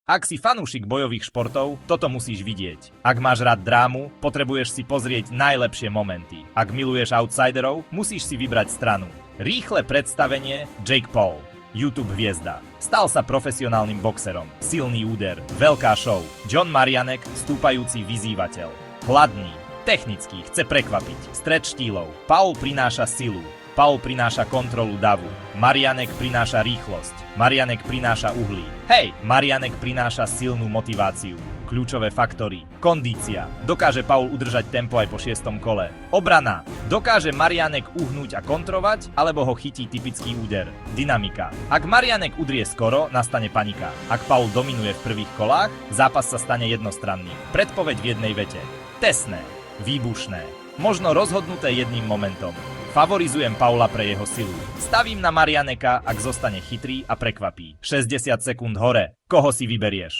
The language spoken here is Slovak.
Ak si fanúšik bojových športov, toto musíš vidieť. Ak máš rád drámu, potrebuješ si pozrieť najlepšie momenty. Ak miluješ outsiderov, musíš si vybrať stranu. Rýchle predstavenie Jake Paul. YouTube hviezda. Stal sa profesionálnym boxerom. Silný úder, veľká show. John Marianek, stúpajúci vyzývateľ. Hladný, technický, chce prekvapiť. Stred štýlov. Paul prináša silu. Paul prináša kontrolu davu. Marianek prináša rýchlosť. Marianek prináša uhlí. Hej, Marianek prináša silnú motiváciu. Kľúčové faktory. Kondícia. Dokáže Paul udržať tempo aj po 6. kole. Obrana. Dokáže Marianek uhnúť a kontrovať, alebo ho chytí typický úder. Dynamika. Ak Marianek udrie skoro, nastane panika. Ak Paul dominuje v prvých kolách, zápas sa stane jednostranný. Predpoveď v jednej vete. Tesné. Výbušné. Možno rozhodnuté jedným momentom. Favorizujem Paula pre jeho silu. Stavím na Marianeka, ak zostane chytrý a prekvapí. 60 sekúnd hore. Koho si vyberieš?